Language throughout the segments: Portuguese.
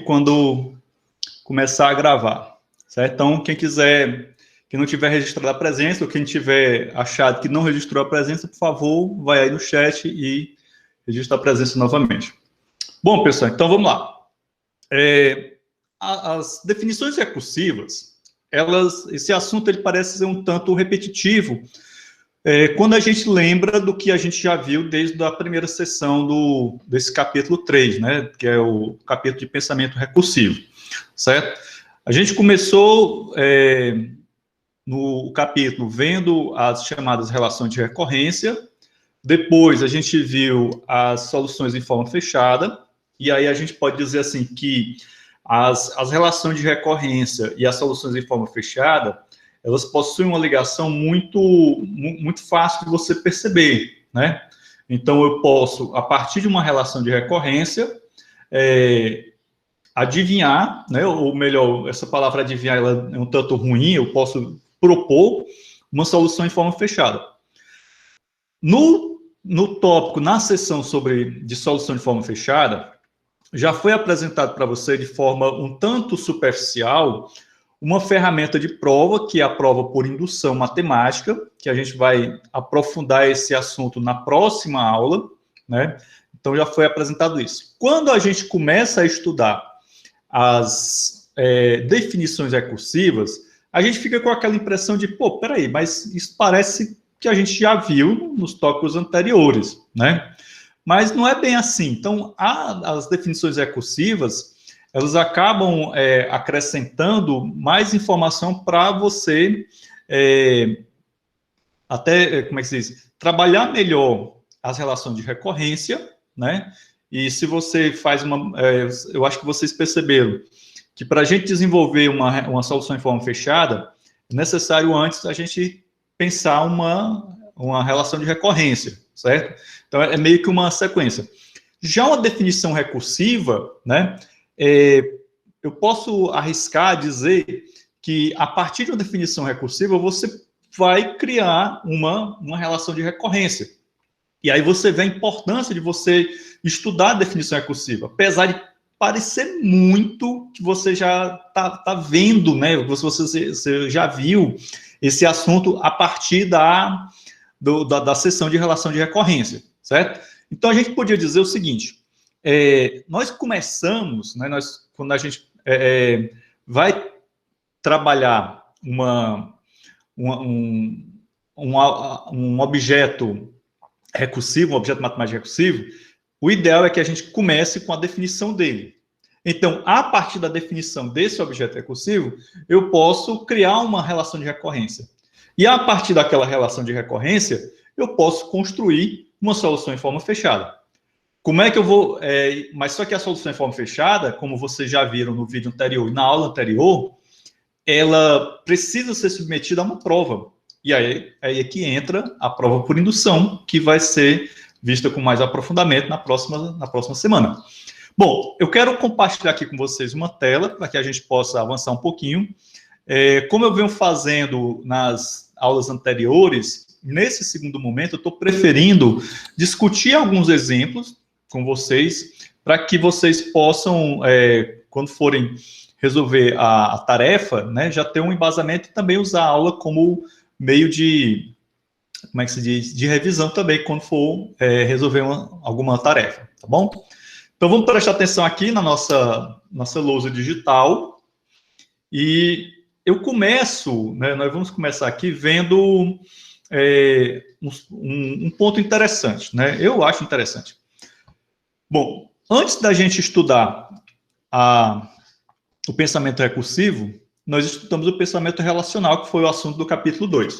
quando começar a gravar, certo? Então, quem não tiver registrado a presença, ou quem tiver achado que não registrou a presença, por favor, vai aí no chat e registra a presença novamente. Bom, pessoal, então vamos lá. As definições recursivas, esse assunto ele parece ser um tanto repetitivo, quando a gente lembra do que a gente já viu desde a primeira sessão desse capítulo 3, né, que é o capítulo de pensamento recursivo, certo? A gente começou no capítulo vendo as chamadas relações de recorrência, depois a gente viu as soluções em forma fechada, e aí a gente pode dizer assim que as relações de recorrência e as soluções em forma fechada, elas possuem uma ligação muito fácil de você perceber, né? Então, eu posso, a partir de uma relação de recorrência, adivinhar, né? Ou melhor, essa palavra adivinhar ela é um tanto ruim, eu posso propor uma solução em forma fechada. No tópico, na sessão de solução de forma fechada, já foi apresentado para você de forma um tanto superficial uma ferramenta de prova, que é a prova por indução matemática, que a gente vai aprofundar esse assunto na próxima aula, né? Então, já foi apresentado isso. Quando a gente começa a estudar as definições recursivas, a gente fica com aquela impressão de, pô, peraí, mas isso parece que a gente já viu nos tópicos anteriores, né? Mas não é bem assim. Então, as definições recursivas, elas acabam acrescentando mais informação para você como é que se diz? Trabalhar melhor as relações de recorrência, né? E se você faz eu acho que vocês perceberam que para a gente desenvolver uma solução em forma fechada, é necessário antes a gente pensar uma relação de recorrência, certo? Então, é meio que uma sequência. Já uma definição recursiva, né? Eu posso arriscar dizer que, a partir de uma definição recursiva, você vai criar uma relação de recorrência. E aí você vê a importância de você estudar a definição recursiva, apesar de parecer muito que você já está vendo, né? Você já viu esse assunto a partir da sessão de relação de recorrência, certo? Então, a gente podia dizer o seguinte, nós começamos, né, quando a gente vai trabalhar um objeto recursivo, um objeto matemático recursivo, o ideal é que a gente comece com a definição dele. Então, a partir da definição desse objeto recursivo, eu posso criar uma relação de recorrência. E a partir daquela relação de recorrência, eu posso construir uma solução em forma fechada. Como é que eu vou... mas só que a solução em forma fechada, como vocês já viram no vídeo anterior e na aula anterior, ela precisa ser submetida a uma prova. E aí é que entra a prova por indução, que vai ser vista com mais aprofundamento na próxima semana. Bom, eu quero compartilhar aqui com vocês uma tela, para que a gente possa avançar um pouquinho. Como eu venho fazendo nas aulas anteriores, nesse segundo momento, eu estou preferindo discutir alguns exemplos com vocês, para que vocês possam, quando forem resolver a tarefa, né, já ter um embasamento e também usar a aula como meio de, como é que se diz, de revisão também, quando for resolver alguma tarefa, tá bom? Então, vamos prestar atenção aqui na nossa lousa digital, e eu começo, né, nós vamos começar aqui vendo um ponto interessante, né? Eu acho interessante. Bom, antes da gente estudar o pensamento recursivo, nós estudamos o pensamento relacional, que foi o assunto do capítulo 2.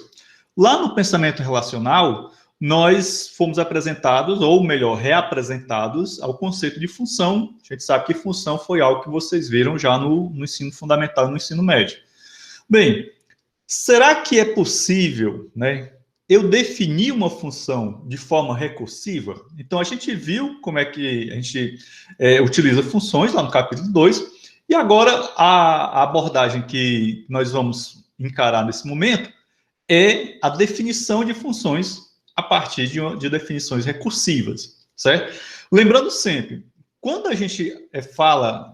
Lá no pensamento relacional, nós fomos apresentados, ou melhor, reapresentados ao conceito de função. A gente sabe que função foi algo que vocês viram já no ensino fundamental e no ensino médio. Bem, será que é possível, né, eu definir uma função de forma recursiva? Então, a gente viu como é que a gente utiliza funções lá no capítulo 2, e agora a abordagem que nós vamos encarar nesse momento é a definição de funções a partir de definições recursivas, certo? Lembrando sempre, quando a gente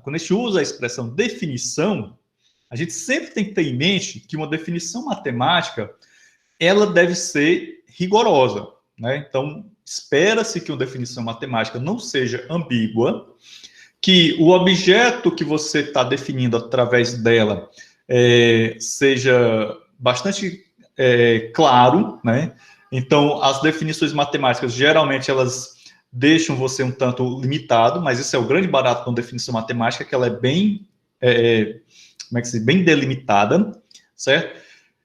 quando a gente usa a expressão definição, a gente sempre tem que ter em mente que uma definição matemática, ela deve ser rigorosa, né? Então, espera-se que uma definição matemática não seja ambígua, que o objeto que você está definindo através dela seja bastante claro, né? Então, as definições matemáticas, geralmente, elas deixam você um tanto limitado, mas isso é o grande barato de uma definição matemática, que ela é bem, como é que se diz? Bem delimitada, certo?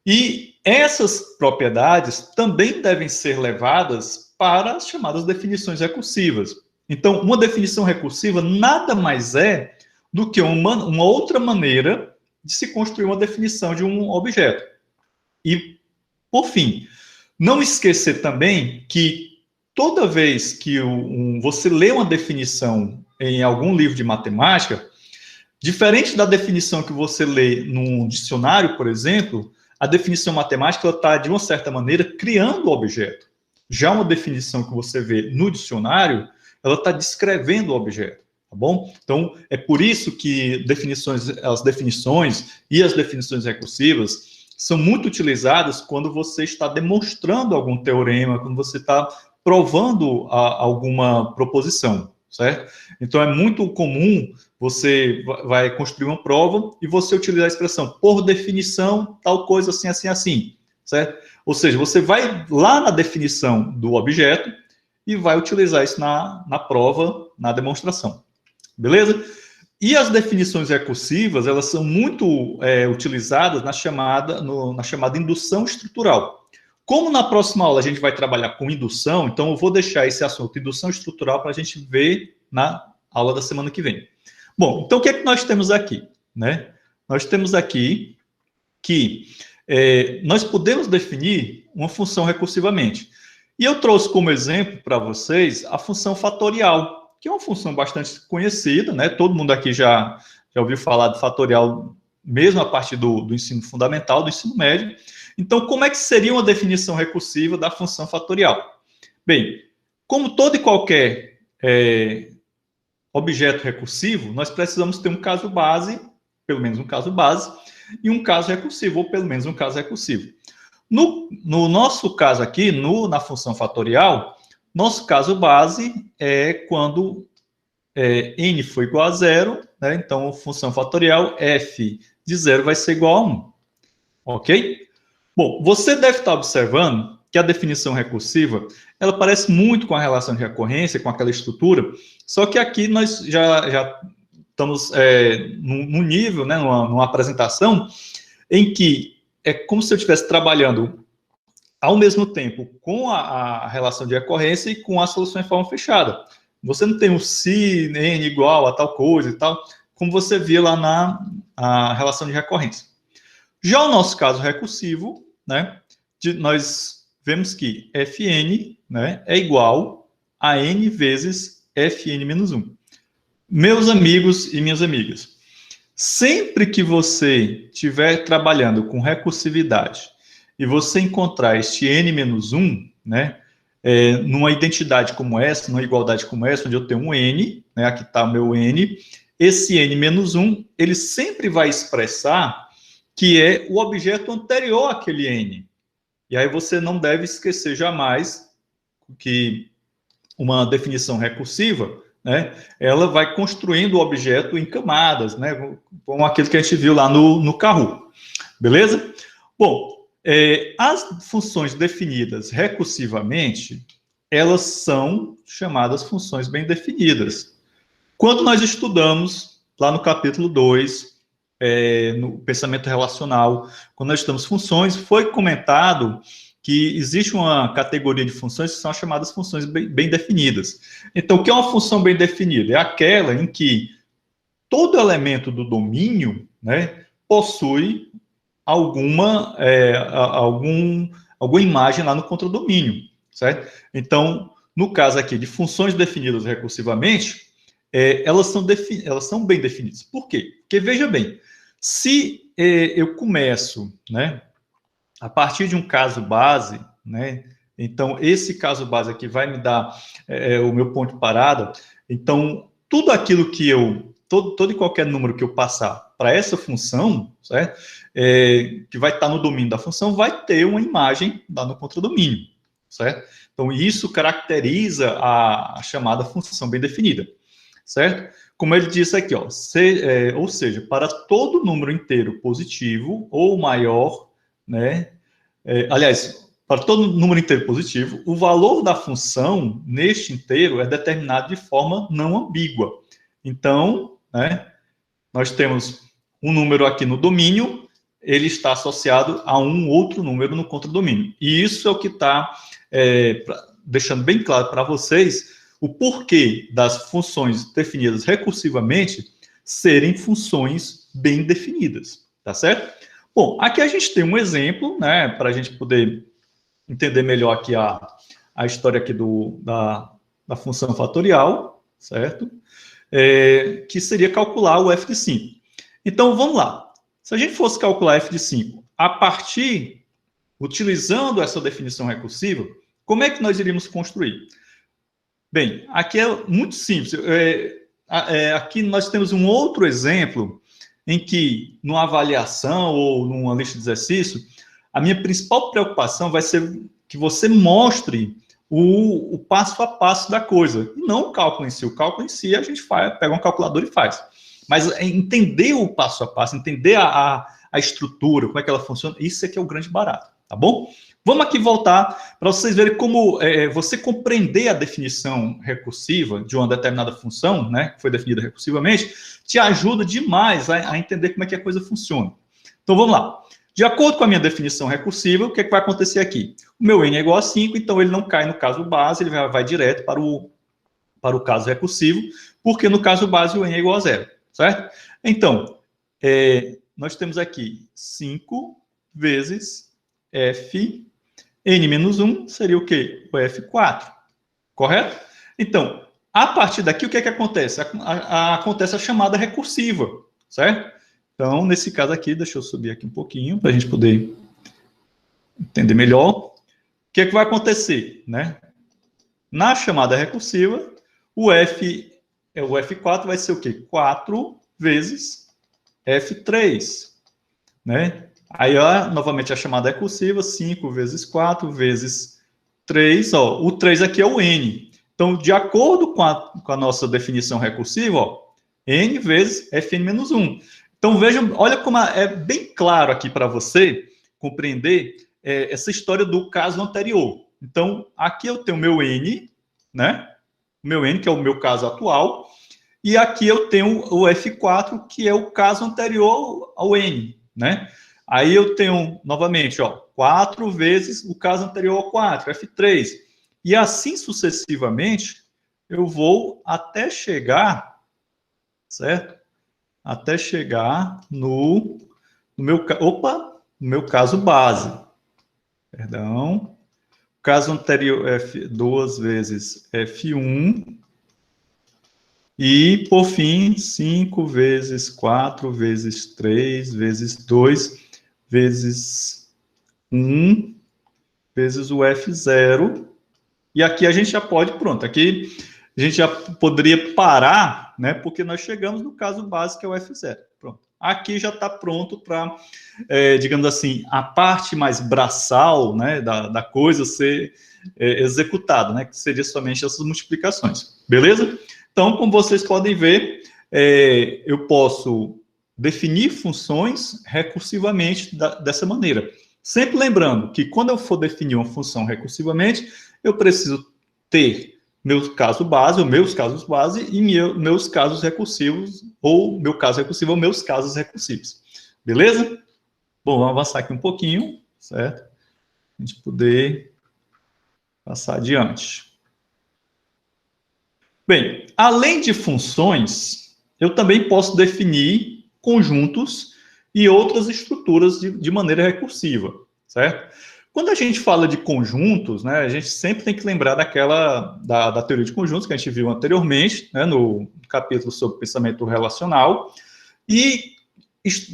E essas propriedades também devem ser levadas para as chamadas definições recursivas. Então, uma definição recursiva nada mais é do que uma outra maneira de se construir uma definição de um objeto. E, por fim, não esquecer também que toda vez que você lê uma definição em algum livro de matemática, diferente da definição que você lê num dicionário, por exemplo, a definição matemática está, de uma certa maneira, criando o objeto. Já uma definição que você vê no dicionário, ela está descrevendo o objeto, tá bom? Então, é por isso que as definições e as definições recursivas são muito utilizadas quando você está demonstrando algum teorema, quando você está provando alguma proposição, certo? Então, é muito comum você vai construir uma prova e você utilizar a expressão por definição, tal coisa assim, assim, assim, certo? Ou seja, você vai lá na definição do objeto e vai utilizar isso na prova, na demonstração. Beleza? E as definições recursivas, elas são muito utilizadas na chamada indução estrutural. Como na próxima aula a gente vai trabalhar com indução, então eu vou deixar esse assunto, indução estrutural, para a gente ver na aula da semana que vem. Bom, então o que é que nós temos aqui? Né? Nós temos aqui que nós podemos definir uma função recursivamente. E eu trouxe como exemplo para vocês a função fatorial, que é uma função bastante conhecida, né? Todo mundo aqui já ouviu falar de fatorial, mesmo a partir do ensino fundamental, do ensino médio. Então, como é que seria uma definição recursiva da função fatorial? Bem, como todo e qualquer objeto recursivo, nós precisamos ter um caso base, pelo menos um caso base, e um caso recursivo, ou pelo menos um caso recursivo. No nosso caso aqui, na função fatorial, nosso caso base é quando n for igual a zero, né? Então, função fatorial f de zero vai ser igual a 1. Ok? Bom, você deve estar observando que a definição recursiva, ela parece muito com a relação de recorrência, com aquela estrutura, só que aqui nós já estamos num nível, né, numa apresentação, em que é como se eu estivesse trabalhando ao mesmo tempo com a relação de recorrência e com a solução em forma fechada. Você não tem um se n igual a tal coisa e tal, como você via lá na relação de recorrência. Já o nosso caso recursivo, né, nós vemos que Fn, né, é igual a n vezes Fn menos 1. Meus amigos e minhas amigas, sempre que você estiver trabalhando com recursividade e você encontrar este n menos 1, né, numa identidade como essa, numa igualdade como essa, onde eu tenho um n, né, aqui está o meu n, esse n menos 1, ele sempre vai expressar que é o objeto anterior àquele n. E aí você não deve esquecer jamais que uma definição recursiva, né, ela vai construindo o objeto em camadas, né, como aquilo que a gente viu lá no Kahoot. Beleza? Bom, as funções definidas recursivamente, elas são chamadas funções bem definidas. Quando nós estudamos, lá no capítulo 2, no pensamento relacional, quando nós estudamos funções, foi comentado que existe uma categoria de funções que são as chamadas funções bem definidas. Então, o que é uma função bem definida? É aquela em que todo elemento do domínio, né, possui alguma imagem lá no contradomínio, certo? Então, no caso aqui de funções definidas recursivamente, elas são bem definidas. Por quê? Porque, veja bem, se eu começo, né, a partir de um caso base, né, então esse caso base aqui vai me dar o meu ponto de parada, então tudo aquilo que todo e qualquer número que eu passar para essa função, certo? Que vai estar no domínio da função, vai ter uma imagem lá no contradomínio, certo? Então, isso caracteriza a chamada função bem definida, certo? Como ele disse aqui, ó, ou seja, para todo número inteiro positivo ou maior, né? Aliás, para todo número inteiro positivo, o valor da função neste inteiro é determinado de forma não ambígua. Então, né, nós temos um número aqui no domínio, ele está associado a um outro número no contradomínio. E isso é o que está deixando bem claro para vocês o porquê das funções definidas recursivamente serem funções bem definidas, tá certo? Bom, aqui a gente tem um exemplo, né, para a gente poder entender melhor aqui a história aqui da função fatorial, certo? Que seria calcular o f de 5. Então, vamos lá. Se a gente fosse calcular f de 5 utilizando essa definição recursiva, como é que nós iríamos construir? Bem, aqui é muito simples. Aqui nós temos um outro exemplo em que, numa avaliação ou numa lista de exercício, a minha principal preocupação vai ser que você mostre o passo a passo da coisa, e não o cálculo em si. O cálculo em si a gente pega um calculador e faz. Mas entender o passo a passo, entender a estrutura, como é que ela funciona, isso é que é o grande barato, tá bom? Vamos aqui voltar para vocês verem como você compreender a definição recursiva de uma determinada função, né, que foi definida recursivamente, te ajuda demais a entender como é que a coisa funciona. Então, vamos lá. De acordo com a minha definição recursiva, o que é que vai acontecer aqui? O meu n é igual a 5, então ele não cai no caso base, ele vai direto para o caso recursivo, porque no caso base o n é igual a 0, certo? Então, nós temos aqui 5 vezes f, n menos 1 seria o quê? O f4, correto? Então, a partir daqui, o que é que acontece? Acontece a chamada recursiva, certo? Então, nesse caso aqui, deixa eu subir aqui um pouquinho, para a gente poder entender melhor. O que é que vai acontecer, né? Na chamada recursiva, o f4 vai ser o quê? 4 vezes f3, né? Aí, ó, novamente, a chamada recursiva, 5 vezes 4 vezes 3, ó, o 3 aqui é o n. Então, de acordo com a nossa definição recursiva, ó, n vezes fn menos 1. Então, vejam, olha como é bem claro aqui para você compreender essa história do caso anterior. Então, aqui eu tenho o meu n, né? O meu n, que é o meu caso atual, e aqui eu tenho o f4, que é o caso anterior ao n, né? Aí eu tenho, novamente, ó, 4 vezes o caso anterior ao 4, f3. E assim sucessivamente, eu vou até chegar, certo? Até chegar no meu caso base. Perdão. Caso anterior, 2 vezes f1. E, por fim, 5 vezes 4 vezes 3 vezes 2 vezes 1 vezes o f0. E aqui a gente já pode, pronto, aqui a gente já poderia parar, né? Porque nós chegamos no caso básico, que é o f0. Pronto. Aqui já está pronto para, digamos assim, a parte mais braçal, né, da coisa ser executada, né? Que seria somente essas multiplicações. Beleza? Então, como vocês podem ver, eu posso definir funções recursivamente dessa maneira. Sempre lembrando que quando eu for definir uma função recursivamente, eu preciso ter meu caso base, ou meus casos base, e meus casos recursivos, ou meu caso recursivo, ou meus casos recursivos. Beleza? Bom, vamos avançar aqui um pouquinho, certo? A gente poder passar adiante. Bem, além de funções, eu também posso definir conjuntos e outras estruturas de maneira recursiva, certo? Quando a gente fala de conjuntos, né, a gente sempre tem que lembrar da teoria de conjuntos que a gente viu anteriormente, né, no capítulo sobre pensamento relacional. E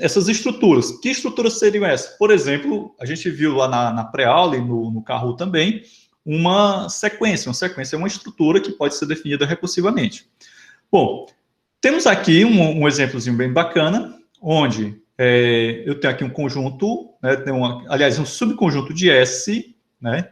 essas estruturas, que estruturas seriam essas? Por exemplo, a gente viu lá na pré-aula e no Kahoot também, uma sequência. Uma sequência é uma estrutura que pode ser definida recursivamente. Bom, temos aqui um exemplozinho bem bacana, onde eu tenho aqui um conjunto, né, aliás, um subconjunto de S, né?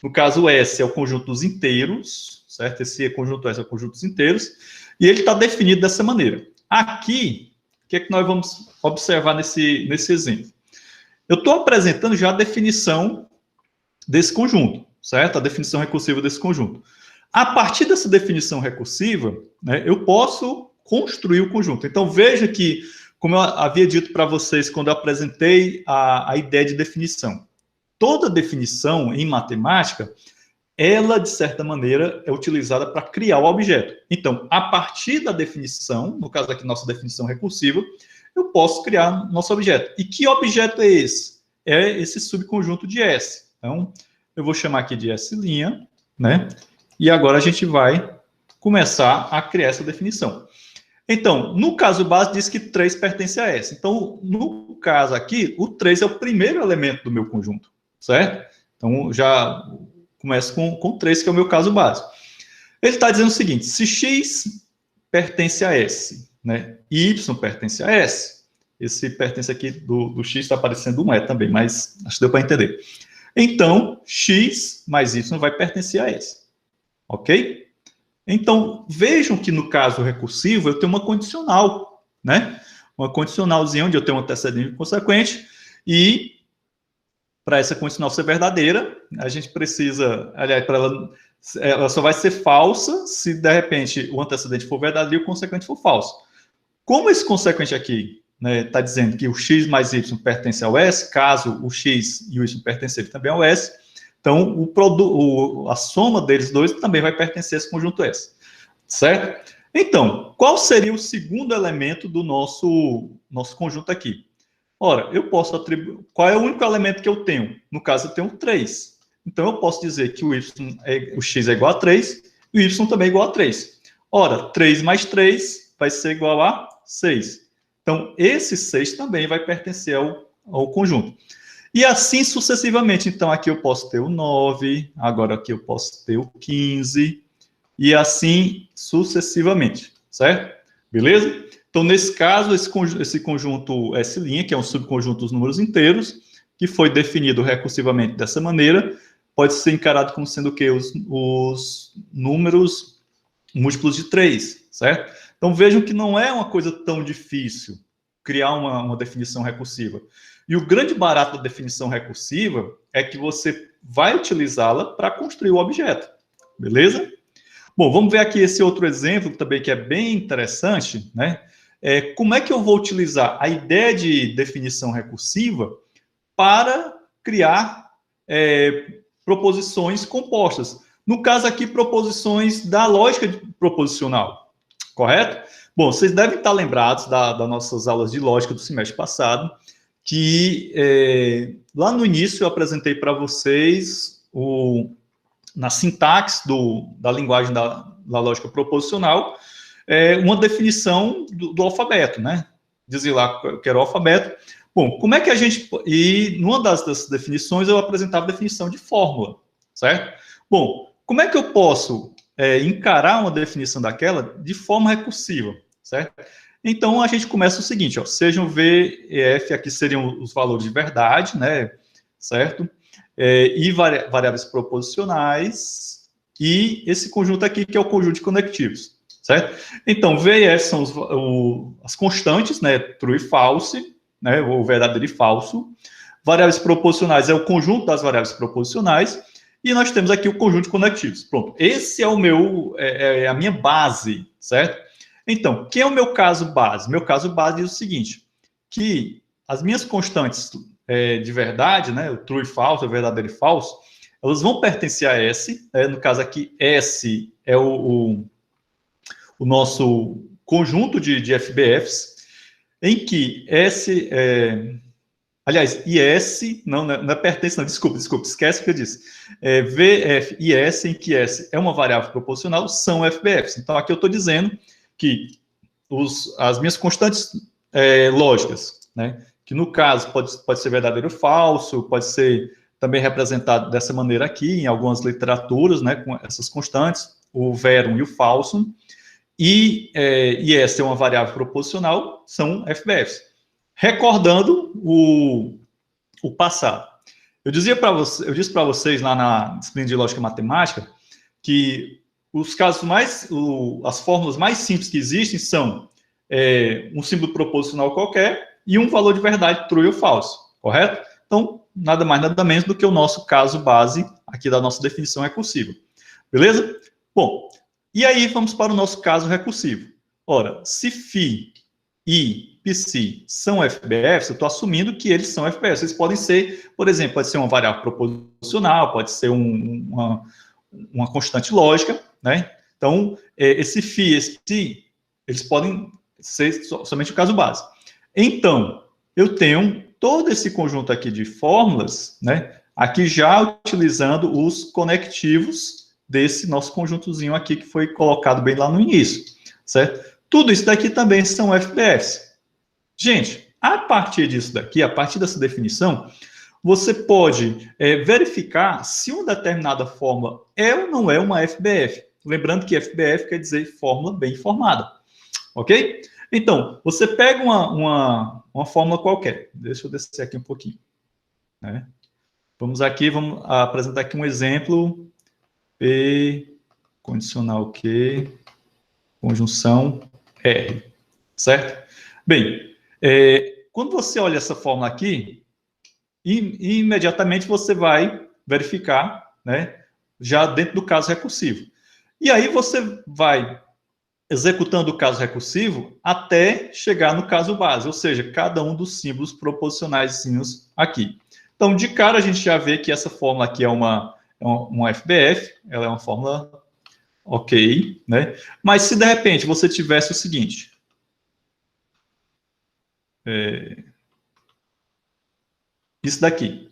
No caso, S é o conjunto dos inteiros, certo? Esse conjunto S é o conjunto dos inteiros, e ele está definido dessa maneira. Aqui, o que é que nós vamos observar nesse exemplo? Eu estou apresentando já a definição desse conjunto, certo? A definição recursiva desse conjunto. A partir dessa definição recursiva, né, eu posso construir o conjunto. Então, veja que, como eu havia dito para vocês quando eu apresentei a ideia de definição, toda definição em matemática, ela, de certa maneira, é utilizada para criar o objeto. Então, a partir da definição, no caso aqui, nossa definição recursiva, eu posso criar nosso objeto. E que objeto é esse? É esse subconjunto de S. Então, eu vou chamar aqui de S', né? E agora a gente vai começar a criar essa definição. Então, no caso base, diz que 3 pertence a S. Então, no caso aqui, o 3 é o primeiro elemento do meu conjunto, certo? Então, já começo com 3, que é o meu caso base. Ele está dizendo o seguinte, se X pertence a S, né, e Y pertence a S, esse pertence aqui do X está aparecendo um E também, mas acho que deu para entender. Então, X mais Y vai pertencer a S. Ok? Então, vejam que no caso recursivo eu tenho uma condicional, né? Uma condicionalzinha onde eu tenho um antecedente e consequente, e para essa condicional ser verdadeira, a gente precisa, aliás, para ela só vai ser falsa se de repente o antecedente for verdadeiro e o consequente for falso. Como esse consequente aqui está dizendo que o X mais Y pertence ao S, caso o X e o Y pertencerem também ao S, então, a soma deles dois também vai pertencer a esse conjunto S, certo? Então, qual seria o segundo elemento do nosso conjunto aqui? Ora, eu posso atribuir... Qual é o único elemento que eu tenho? No caso, eu tenho 3. Então, eu posso dizer que o X é igual a 3 e o Y também é igual a 3. Ora, 3 mais 3 vai ser igual a 6. Então, esse 6 também vai pertencer ao conjunto. E assim sucessivamente. Então, aqui eu posso ter o 9, agora aqui eu posso ter o 15, e assim sucessivamente, certo? Beleza? Então, nesse caso, esse conjunto S', que é um subconjunto dos números inteiros, que foi definido recursivamente dessa maneira, pode ser encarado como sendo o quê? Os números múltiplos de 3, certo? Então, vejam que não é uma coisa tão difícil criar uma definição recursiva. E o grande barato da definição recursiva é que você vai utilizá-la para construir o objeto, beleza? Bom, vamos ver aqui esse outro exemplo também que é bem interessante, né? Como é que eu vou utilizar a ideia de definição recursiva para criar proposições compostas? No caso aqui, proposições da lógica proposicional, correto? Bom, vocês devem estar lembrados das nossas aulas de lógica do semestre passado, que lá no início eu apresentei para vocês na sintaxe da linguagem da lógica proposicional, uma definição do alfabeto, né? Dizia lá que era o alfabeto. Bom, como é que a gente... E numa dessas definições eu apresentava a definição de fórmula, certo? Bom, como é que eu posso encarar uma definição daquela de forma recursiva, certo? Então, a gente começa o seguinte, ó, sejam V e F, aqui seriam os valores de verdade, né, certo? E variáveis proposicionais, e esse conjunto aqui, que é o conjunto de conectivos, certo? Então, V e F são as constantes, né, true e false, né, ou verdadeiro e falso. Variáveis proposicionais é o conjunto das variáveis proposicionais, e nós temos aqui o conjunto de conectivos. Pronto, esse é a minha base, certo? Então, quem é o meu caso base? Meu caso base diz o seguinte, que as minhas constantes de verdade, né, o true e falso, o verdadeiro e falso, elas vão pertencer a S, no caso aqui, S é o nosso conjunto de FBFs, em que S, aliás, IS, não é pertence, não, desculpa, esquece o que eu disse. VF e S, em que S é uma variável proposicional, são FBFs. Então, aqui eu estou dizendo que as minhas constantes lógicas, né, que no caso pode ser verdadeiro ou falso, pode ser também representado dessa maneira aqui, em algumas literaturas, né, com essas constantes, o verum e o falsum, e essa é uma variável proposicional, são FBFs. Recordando o passado. Eu disse para vocês lá na disciplina de lógica matemática que os casos as fórmulas mais simples que existem são um símbolo proposicional qualquer e um valor de verdade, true ou falso, correto? Então, nada mais, nada menos do que o nosso caso base aqui da nossa definição recursiva. Beleza? Bom, e aí vamos para o nosso caso recursivo. Ora, se φ e psi são FBFs, eu estou assumindo que eles são FBFs. Eles podem ser, por exemplo, pode ser uma variável proposicional, pode ser uma constante lógica, né? Então, esse φ e esse psi, eles podem ser somente o caso base. Então, eu tenho todo esse conjunto aqui de fórmulas, né? Aqui já utilizando os conectivos desse nosso conjuntozinho aqui que foi colocado bem lá no início, certo? Tudo isso daqui também são FBFs. Gente, a partir disso daqui, a partir dessa definição, você pode verificar se uma determinada fórmula é ou não é uma FBF. Lembrando que FBF quer dizer fórmula bem formada. Ok? Então, você pega uma fórmula qualquer. Deixa eu descer aqui um pouquinho. Né? Vamos apresentar aqui um exemplo. P, condicional Q, conjunção R. Certo? Bem, quando você olha essa fórmula aqui, imediatamente você vai verificar, né, já dentro do caso recursivo. E aí você vai executando o caso recursivo até chegar no caso base, ou seja, cada um dos símbolos proposicionais aqui. Então, de cara, a gente já vê que essa fórmula aqui é uma FBF, ela é uma fórmula ok, né? Mas se de repente você tivesse o seguinte... isso daqui.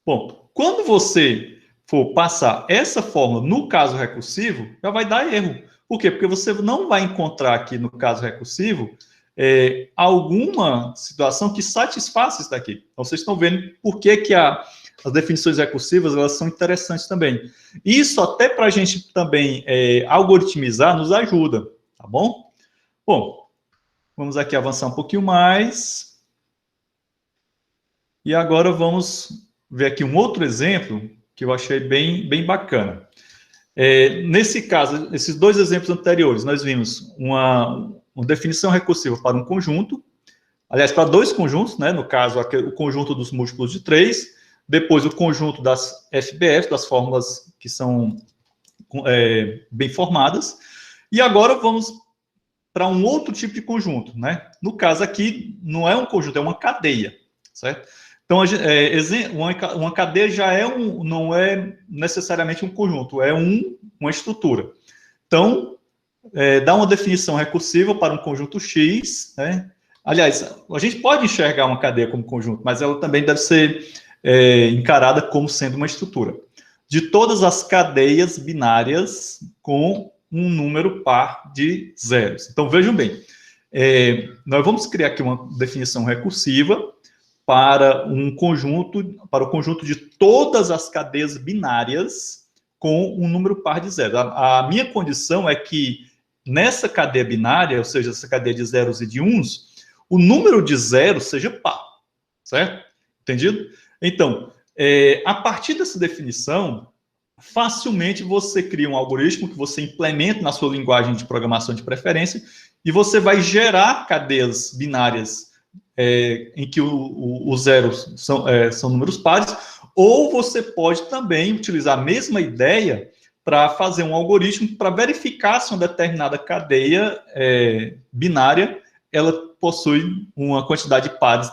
Bom, quando você for passar essa fórmula no caso recursivo, já vai dar erro. Por quê? Porque você não vai encontrar aqui no caso recursivo alguma situação que satisfaça isso daqui. Então, vocês estão vendo por que as definições recursivas elas são interessantes também. Isso até para a gente também algoritmizar nos ajuda, tá bom? Bom, vamos aqui avançar um pouquinho mais. E agora vamos ver aqui um outro exemplo que eu achei bem bacana. Nesse caso, esses dois exemplos anteriores, nós vimos uma definição recursiva para um conjunto, aliás, para dois conjuntos, né? No caso, o conjunto dos múltiplos de 3, depois o conjunto das FBF, das fórmulas que são bem formadas, e agora vamos para um outro tipo de conjunto, né? No caso aqui, não é um conjunto, é uma cadeia, certo? Então, uma cadeia já não é necessariamente um conjunto, é uma estrutura. Então, dá uma definição recursiva para um conjunto X, né? Aliás, a gente pode enxergar uma cadeia como conjunto, mas ela também deve ser encarada como sendo uma estrutura. De todas as cadeias binárias com um número par de zeros. Então, vejam bem, nós vamos criar aqui uma definição recursiva para o conjunto de todas as cadeias binárias com um número par de zeros. A minha condição é que nessa cadeia binária, ou seja, essa cadeia de zeros e de uns, o número de zeros seja par, certo? Entendido? Então, a partir dessa definição, facilmente você cria um algoritmo que você implementa na sua linguagem de programação de preferência e você vai gerar cadeias binárias em que os zeros são números pares, ou você pode também utilizar a mesma ideia para fazer um algoritmo para verificar se uma determinada cadeia binária ela possui uma quantidade de pares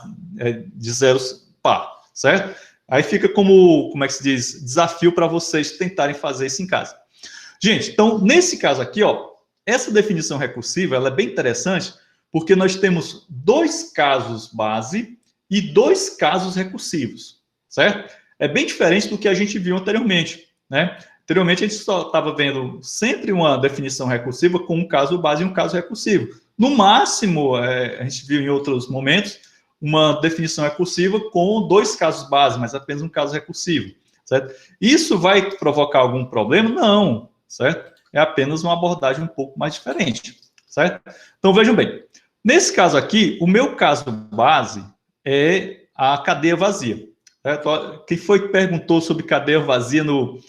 de zeros par, certo? Aí fica como é que se diz, desafio para vocês tentarem fazer isso em casa. Gente, então, nesse caso aqui, ó, essa definição recursiva ela é bem interessante, porque nós temos dois casos base e dois casos recursivos, certo? É bem diferente do que a gente viu anteriormente, né? Anteriormente, a gente só estava vendo sempre uma definição recursiva com um caso base e um caso recursivo. No máximo, a gente viu em outros momentos, uma definição recursiva com dois casos base, mas apenas um caso recursivo, certo? Isso vai provocar algum problema? Não, certo? é apenas uma abordagem um pouco mais diferente, certo? Então, vejam bem. Nesse caso aqui, o meu caso base é a cadeia vazia. Certo? Quem foi que perguntou sobre cadeia vazia no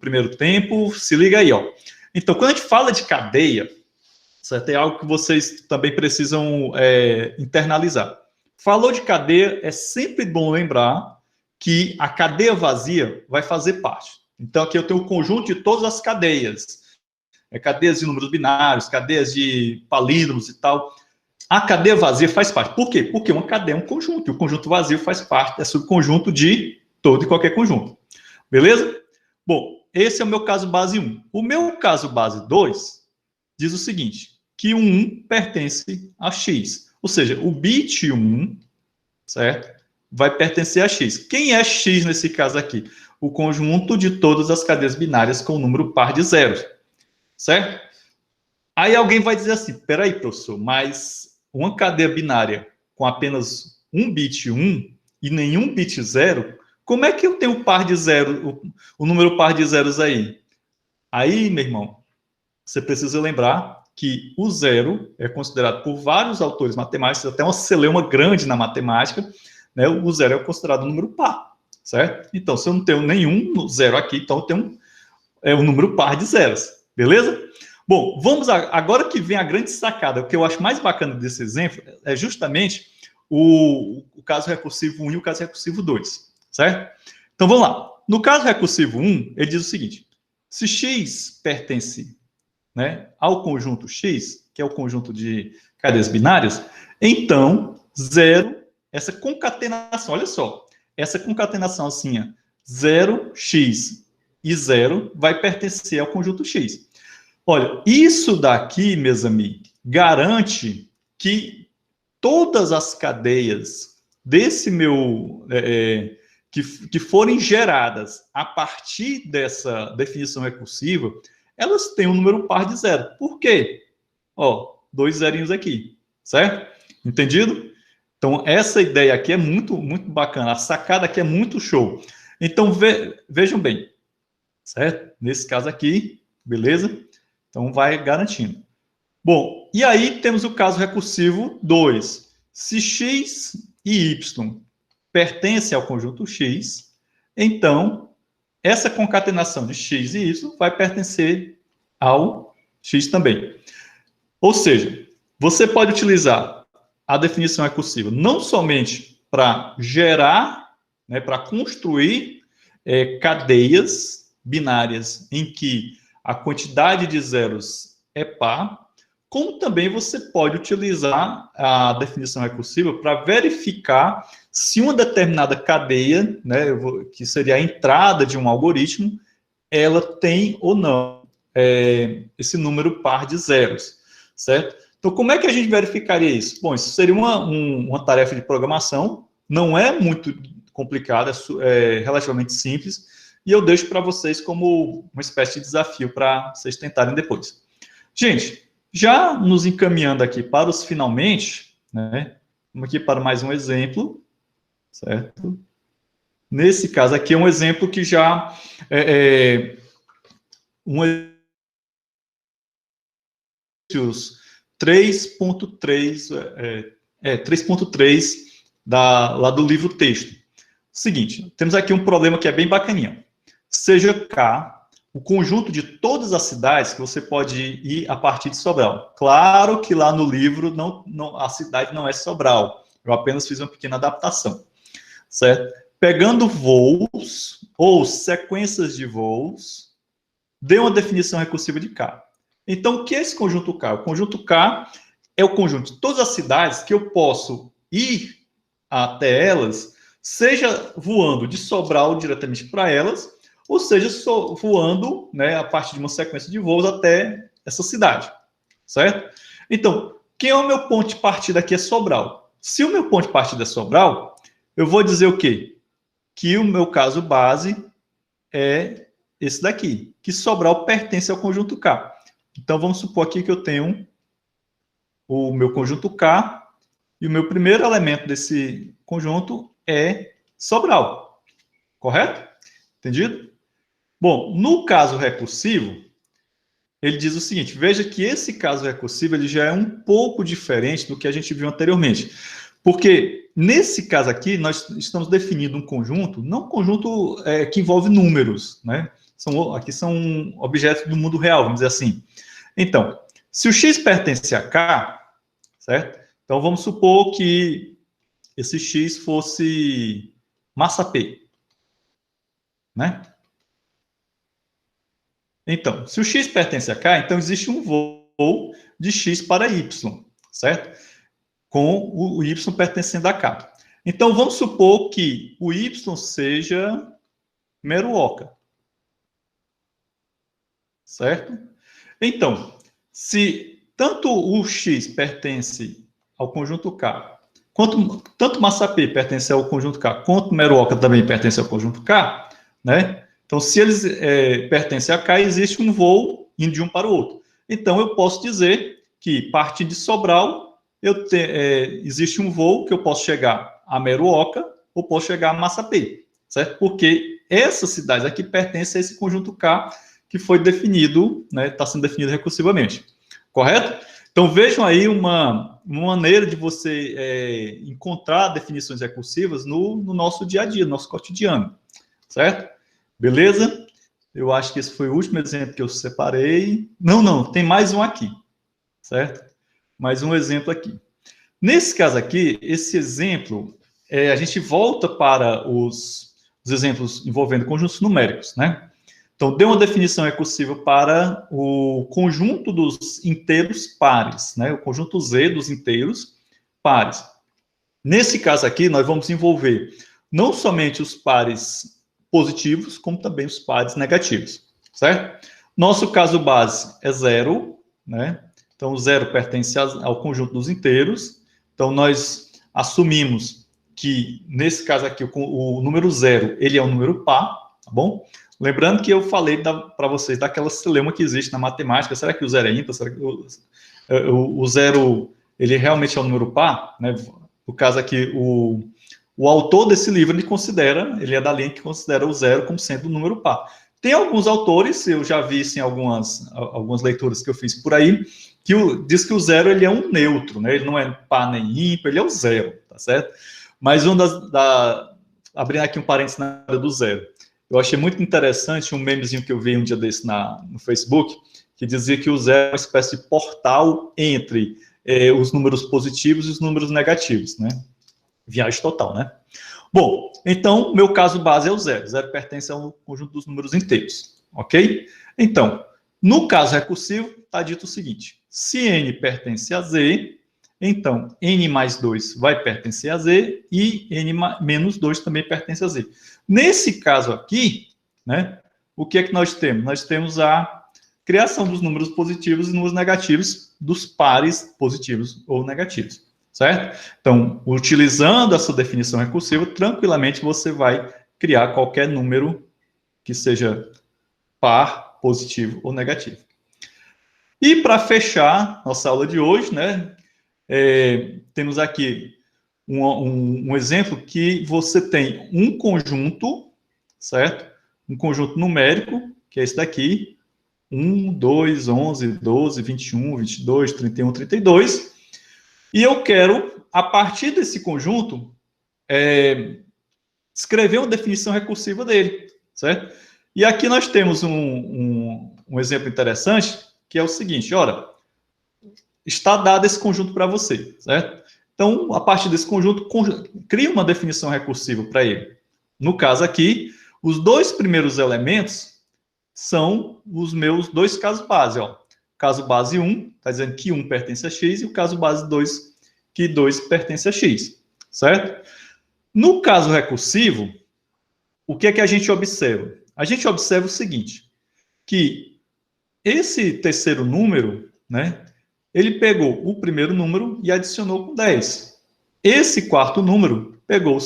primeiro tempo? Se liga aí, ó. Então, quando a gente fala de cadeia, certo? É algo que vocês também precisam internalizar. Falou de cadeia, é sempre bom lembrar que a cadeia vazia vai fazer parte. Então, aqui eu tenho o conjunto de todas as cadeias. Cadeias de números binários, cadeias de palíndromos e tal. A cadeia vazia faz parte. Por quê? Porque uma cadeia é um conjunto, e o conjunto vazio faz parte, é subconjunto de todo e qualquer conjunto. Beleza? Bom, esse é o meu caso base 1. O meu caso base 2 diz o seguinte, que o 1 pertence a x. Ou seja, o bit 1, certo? Vai pertencer a x. Quem é x nesse caso aqui? O conjunto de todas as cadeias binárias com o número par de zeros. Certo? Aí alguém vai dizer assim, peraí, professor, mas uma cadeia binária com apenas um bit 1 e nenhum bit 0, como é que eu tenho par de zero, o número par de zeros aí? Aí, meu irmão, você precisa lembrar que o zero é considerado por vários autores matemáticos, até uma celeuma grande na matemática, né? O zero é considerado um número par, certo? Então, se eu não tenho nenhum zero aqui, então eu tenho um número par de zeros, beleza? Bom, vamos agora que vem a grande sacada. O que eu acho mais bacana desse exemplo é justamente o caso recursivo 1 e o caso recursivo 2, certo? Então, vamos lá. No caso recursivo 1, ele diz o seguinte, se x pertence, né, ao conjunto x, que é o conjunto de cadeias binárias, então, 0, essa concatenação, olha só, essa concatenação assim, 0x e 0 vai pertencer ao conjunto x. Olha, isso daqui, meus amigos, garante que todas as cadeias desse meu que forem geradas a partir dessa definição recursiva, elas têm um número par de zero. Por quê? Ó, 2 zerinhos aqui, certo? Entendido? Então, essa ideia aqui é muito, muito bacana. A sacada aqui é muito show. Então, vejam bem, certo? Nesse caso aqui, beleza? Então, vai garantindo. Bom, e aí temos o caso recursivo 2. Se x e y pertencem ao conjunto x, então, essa concatenação de x e y vai pertencer ao x também. Ou seja, você pode utilizar a definição recursiva não somente para gerar, né, para construir cadeias binárias em que a quantidade de zeros é par, como também você pode utilizar a definição recursiva para verificar se uma determinada cadeia, né, que seria a entrada de um algoritmo, ela tem ou não esse número par de zeros, certo? Então, como é que a gente verificaria isso? Bom, isso seria uma tarefa de programação, não é muito complicada, é relativamente simples, e eu deixo para vocês como uma espécie de desafio para vocês tentarem depois. Gente, já nos encaminhando aqui para os finalmente, né? Vamos aqui para mais um exemplo, certo? Nesse caso aqui é um exemplo que já exercícios 3.3 lá do livro texto. Seguinte, temos aqui um problema que é bem bacaninha. Seja K o conjunto de todas as cidades que você pode ir a partir de Sobral. Claro que lá no livro a cidade não é Sobral. Eu apenas fiz uma pequena adaptação, certo? Pegando voos ou sequências de voos, dê uma definição recursiva de K. Então, o que é esse conjunto K? O conjunto K é o conjunto de todas as cidades que eu posso ir até elas, seja voando de Sobral diretamente para elas, ou seja, voando, né, a partir de uma sequência de voos até essa cidade, certo? Então, quem é o meu ponto de partida aqui é Sobral. Se o meu ponto de partida é Sobral, eu vou dizer o quê? Que o meu caso base é esse daqui, que Sobral pertence ao conjunto K. Então, vamos supor aqui que eu tenho o meu conjunto K, e o meu primeiro elemento desse conjunto é Sobral. Correto? Entendido? Bom, no caso recursivo, ele diz o seguinte, veja que esse caso recursivo ele já é um pouco diferente do que a gente viu anteriormente. Porque, nesse caso aqui, nós estamos definindo um conjunto, não um conjunto que envolve números, né? Aqui são objetos do mundo real, vamos dizer assim. Então, se o x pertence a k, certo? Então, vamos supor que esse x fosse massa P, né? Então, se o x pertence a k, então existe um voo de x para y, certo? Com o y pertencendo a k. Então, vamos supor que o y seja mero oca, certo? Então, se tanto o x pertence ao conjunto K, tanto massa P pertence ao conjunto K, quanto mero oca também pertence ao conjunto K, né? Então, se eles pertencem a K, existe um voo indo de um para o outro. Então, eu posso dizer que, partindo de Sobral, existe um voo que eu posso chegar a mero oca ou posso chegar a massa P, certo? Porque essas cidades aqui pertencem a esse conjunto K que foi definido, né, está sendo definido recursivamente. Correto? Então, vejam aí uma maneira de você encontrar definições recursivas no nosso dia a dia, no nosso cotidiano. Certo? Beleza? Eu acho que esse foi o último exemplo que eu separei. Não, tem mais um aqui. Certo? Mais um exemplo aqui. Nesse caso aqui, esse exemplo, a gente volta para os exemplos envolvendo conjuntos numéricos, né? Então, deu uma definição recursiva para o conjunto dos inteiros pares, né? O conjunto Z dos inteiros pares. Nesse caso aqui, nós vamos envolver não somente os pares positivos, como também os pares negativos, certo? Nosso caso base é 0, né? Então, o 0 pertence ao conjunto dos inteiros. Então, nós assumimos que, nesse caso aqui, o número 0, ele é um número par, tá bom? Lembrando que eu falei para vocês daquela celeuma que existe na matemática. Será que o zero é ímpar? Será que o zero, ele realmente é um número par? Né? No caso aqui, o autor desse livro, ele é da linha que considera o zero como sendo um número par. Tem alguns autores, eu já vi isso em algumas leituras que eu fiz por aí, que diz que o zero ele é um neutro, né? Ele não é par nem ímpar, ele é o zero, tá certo? Mas abrindo aqui um parênteses na área do zero. Eu achei muito interessante um memezinho que eu vi um dia desse no Facebook, que dizia que o zero é uma espécie de portal entre os números positivos e os números negativos, né? Viagem total, né? Bom, então, meu caso base é o zero. Zero pertence ao conjunto dos números inteiros, ok? Então, no caso recursivo, está dito o seguinte, se n pertence a z, então, n mais 2 vai pertencer a z e n menos 2 também pertence a z. Nesse caso aqui, né, o que é que nós temos? Nós temos a criação dos números positivos e números negativos dos pares positivos ou negativos, certo? Então, utilizando essa definição recursiva, tranquilamente você vai criar qualquer número que seja par, positivo ou negativo. E para fechar nossa aula de hoje, né, temos aqui um exemplo que você tem um conjunto, certo? Um conjunto numérico, que é esse daqui, 1, 2, 11, 12, 21, 22, 31, 32, e eu quero, a partir desse conjunto, escrever uma definição recursiva dele, certo? E aqui nós temos um exemplo interessante, que é o seguinte, ora, está dado esse conjunto para você, certo? Então, a partir desse conjunto, cria uma definição recursiva para ele. No caso aqui, os dois primeiros elementos são os meus dois casos base. Ó. O caso base 1, está dizendo que 1 pertence a x, e o caso base 2, que 2 pertence a x, certo? No caso recursivo, o que é que a gente observa? A gente observa o seguinte, que esse terceiro número, né, ele pegou o primeiro número e adicionou com 10. Esse quarto número pegou o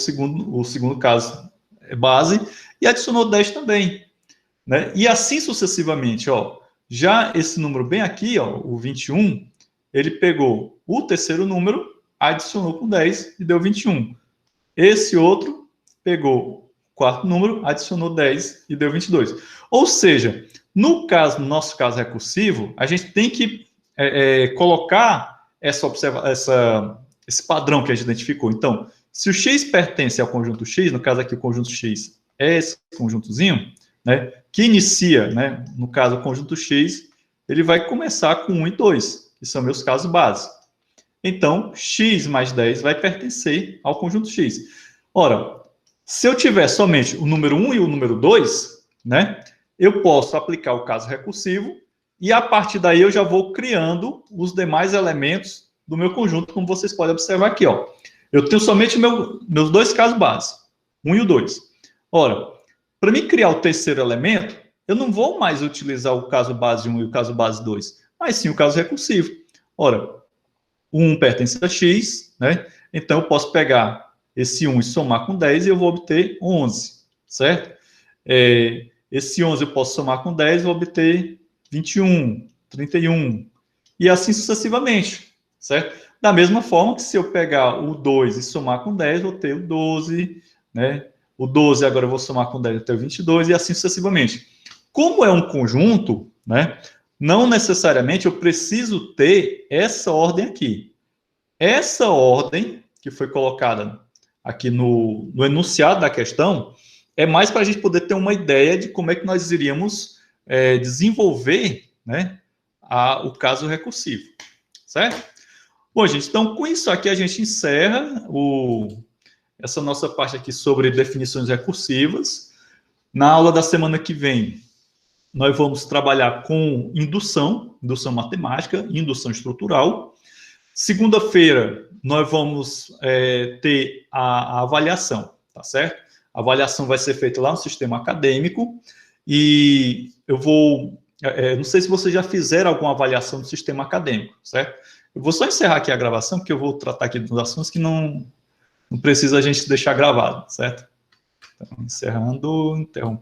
segundo caso base e adicionou 10 também. Né? E assim sucessivamente. Ó, já esse número bem aqui, ó, o 21, ele pegou o terceiro número, adicionou com 10 e deu 21. Esse outro pegou quarto número, adicionou 10 e deu 22. Ou seja, no nosso caso recursivo, a gente tem que colocar esse padrão que a gente identificou. Então, se o X pertence ao conjunto X, no caso aqui o conjunto X é esse conjuntozinho, né, que inicia, né, no caso o conjunto X, ele vai começar com 1 e 2, que são meus casos básicos. Então, X mais 10 vai pertencer ao conjunto X. Ora, se eu tiver somente o número 1 e o número 2, né, eu posso aplicar o caso recursivo e a partir daí eu já vou criando os demais elementos do meu conjunto, como vocês podem observar aqui, ó. Eu tenho somente meus dois casos básicos, 1 e o 2. Ora, para mim criar o terceiro elemento, eu não vou mais utilizar o caso base 1 e o caso base 2, mas sim o caso recursivo. Ora, o 1 pertence a X, né? Então eu posso pegar esse 1 e somar com 10 e eu vou obter 11, certo? Esse 11 eu posso somar com 10 e vou obter 21, 31, e assim sucessivamente, certo? Da mesma forma que se eu pegar o 2 e somar com 10, vou ter o 12, né? O 12 agora eu vou somar com 10, eu tenho 22, e assim sucessivamente. Como é um conjunto, né? Não necessariamente eu preciso ter essa ordem aqui. Essa ordem que foi colocada aqui no enunciado da questão é mais para a gente poder ter uma ideia de como é que nós iríamos desenvolver, né, o caso recursivo, certo? Bom, gente, então com isso aqui a gente encerra essa nossa parte aqui sobre definições recursivas. Na aula da semana que vem, nós vamos trabalhar com indução matemática e indução estrutural. Segunda-feira, nós vamos ter a avaliação, tá certo? A avaliação vai ser feita lá no sistema acadêmico e eu vou... não sei se vocês já fizeram alguma avaliação do sistema acadêmico, certo? Eu vou só encerrar aqui a gravação, porque eu vou tratar aqui dos assuntos que não precisa a gente deixar gravado, certo? Então, encerrando, interrompendo.